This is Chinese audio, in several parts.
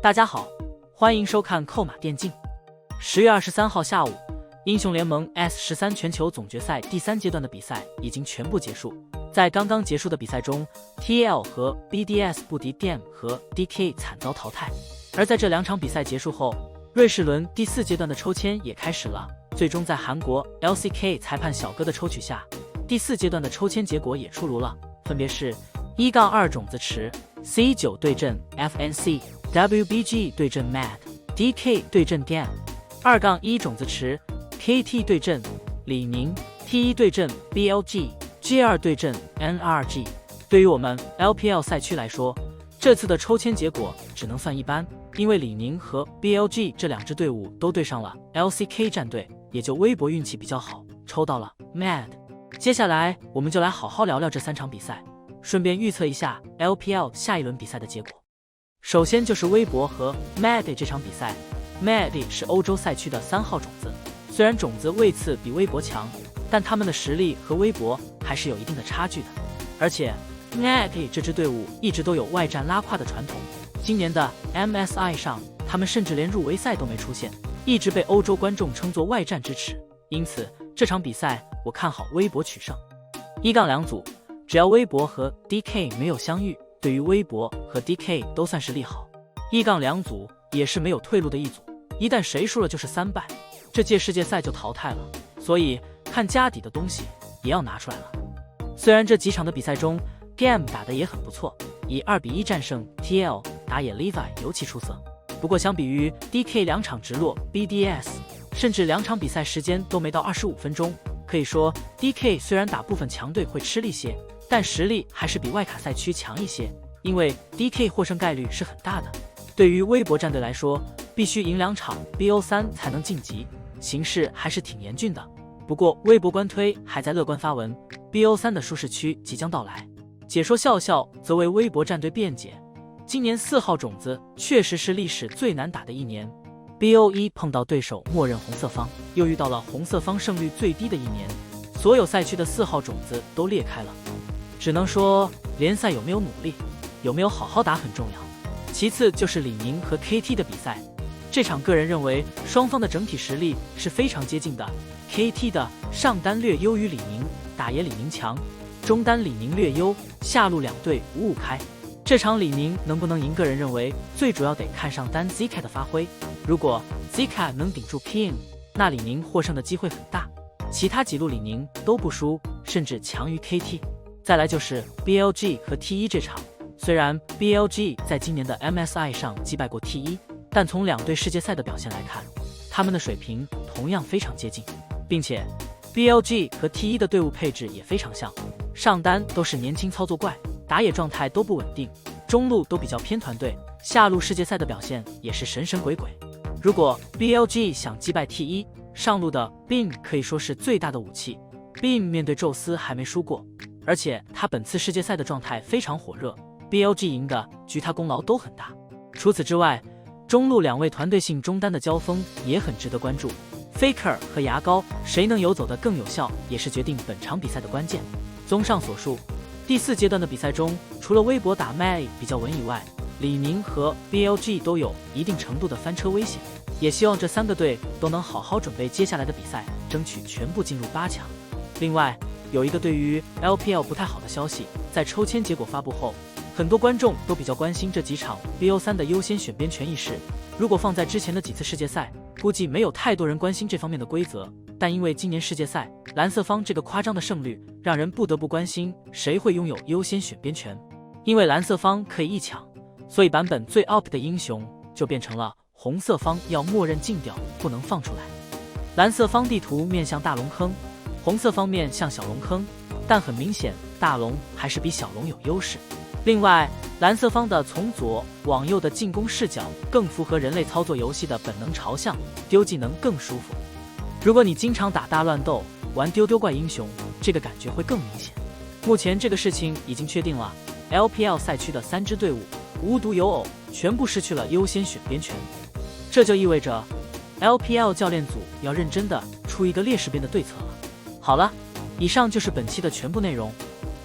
大家好，欢迎收看扣码电竞。10月23号下午，英雄联盟 S13 全球总决赛第3阶段的比赛已经全部结束。在刚刚结束的比赛中 ，TL 和 BDS 不敌 DM 和 DK 惨遭淘汰。而在这2场比赛结束后，瑞士轮第4阶段的抽签也开始了。最终在韩国 LCK 裁判小哥的抽取下，第4阶段的抽签结果也出炉了，分别是1-2种子池 C9 对阵 FNC。WBG 对阵 MAD，DK 对阵 DM，2-1 种子池 KT 对阵李宁，T1 对阵 BLG，G2 对阵 NRG。对于我们 LPL 赛区来说，这次的抽签结果只能算一般，因为李宁和 BLG 这2支队伍都对上了 LCK 战队，也就微博运气比较好，抽到了 MAD。接下来我们就来好好聊聊这3场比赛，顺便预测一下 LPL 下一轮比赛的结果。首先就是微博和 MAD 这场比赛 ，MAD 是欧洲赛区的3号种子，虽然种子位次比微博强，但他们的实力和微博还是有一定的差距的。而且 MAD 这支队伍一直都有外战拉胯的传统，今年的 MSI 上，他们甚至连入围赛都没出现，一直被欧洲观众称作外战之耻。因此这场比赛我看好微博取胜。1-2组，只要微博和 DK 没有相遇，对于微博和 DK 都算是利好。1-2组也是没有退路的一组，一旦谁输了就是3败，这届世界赛就淘汰了。所以看家底的东西也要拿出来了。虽然这几场的比赛中 Game 打得也很不错，以2-1战胜 TL， 打野 Levi 尤其出色。不过相比于 DK 2场直落 BDS， 甚至2场比赛时间都没到25分钟，可以说 DK 虽然打部分强队会吃力些，但实力还是比外卡赛区强一些，因为 DK 获胜概率是很大的。对于微博战队来说，必须赢2场 BO3 才能晋级，形势还是挺严峻的。不过微博官推还在乐观发文， BO3 的舒适区即将到来。解说笑笑则为微博战队辩解，今年4号种子确实是历史最难打的一年， BO1 碰到对手默认红色方，又遇到了红色方胜率最低的一年，所有赛区的4号种子都裂开了。只能说联赛有没有努力，有没有好好打很重要。其次就是李宁和 KT 的比赛，这场个人认为双方的整体实力是非常接近的， KT 的上单略优于李宁，打野李宁强，中单李宁略优，下路2队5-5开。这场李宁能不能赢，个人认为最主要得看上单 ZK 的发挥，如果 ZK 能顶住 King， 那李宁获胜的机会很大，其他几路李宁都不输，甚至强于 KT。再来就是 BLG 和 T1 这场，虽然 BLG 在今年的 MSI 上击败过 T1， 但从2队世界赛的表现来看，他们的水平同样非常接近，并且 BLG 和 T1 的队伍配置也非常像，上单都是年轻操作怪，打野状态都不稳定，中路都比较偏团队，下路世界赛的表现也是神神鬼鬼。如果 BLG 想击败 T1， 上路的 Bin 可以说是最大的武器， Bin 面对宙斯还没输过，而且他本次世界赛的状态非常火热， BLG 赢的局他功劳都很大。除此之外，中路2位团队性中单的交锋也很值得关注， Faker 和牙膏谁能游走得更有效，也是决定本场比赛的关键。综上所述，第4阶段的比赛中，除了微博打 May 比较稳以外，李宁和 BLG 都有一定程度的翻车危险，也希望这3个队都能好好准备接下来的比赛，争取全部进入8强。另外有一个对于 LPL 不太好的消息，在抽签结果发布后，很多观众都比较关心这几场 BO3 的优先选边权一事。如果放在之前的几次世界赛，估计没有太多人关心这方面的规则，但因为今年世界赛蓝色方这个夸张的胜率，让人不得不关心谁会拥有优先选边权。因为蓝色方可以一抢，所以版本最 OP 的英雄就变成了红色方要默认禁掉，不能放出来。蓝色方地图面向大龙坑，红色方面向小龙坑，但很明显大龙还是比小龙有优势。另外蓝色方的从左往右的进攻视角更符合人类操作游戏的本能朝向，丢技能更舒服。如果你经常打大乱斗，玩丢丢怪英雄，这个感觉会更明显。目前这个事情已经确定了， LPL 赛区的3支队伍无独有偶全部失去了优先选边权，这就意味着 LPL 教练组要认真的出一个劣势边的对策了。好了，以上就是本期的全部内容，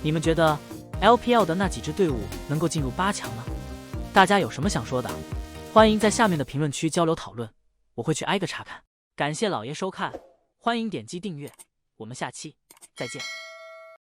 你们觉得 LPL 的那几支队伍能够进入8强呢？大家有什么想说的？欢迎在下面的评论区交流讨论，我会去挨个查看。感谢老爷收看，欢迎点击订阅，我们下期再见。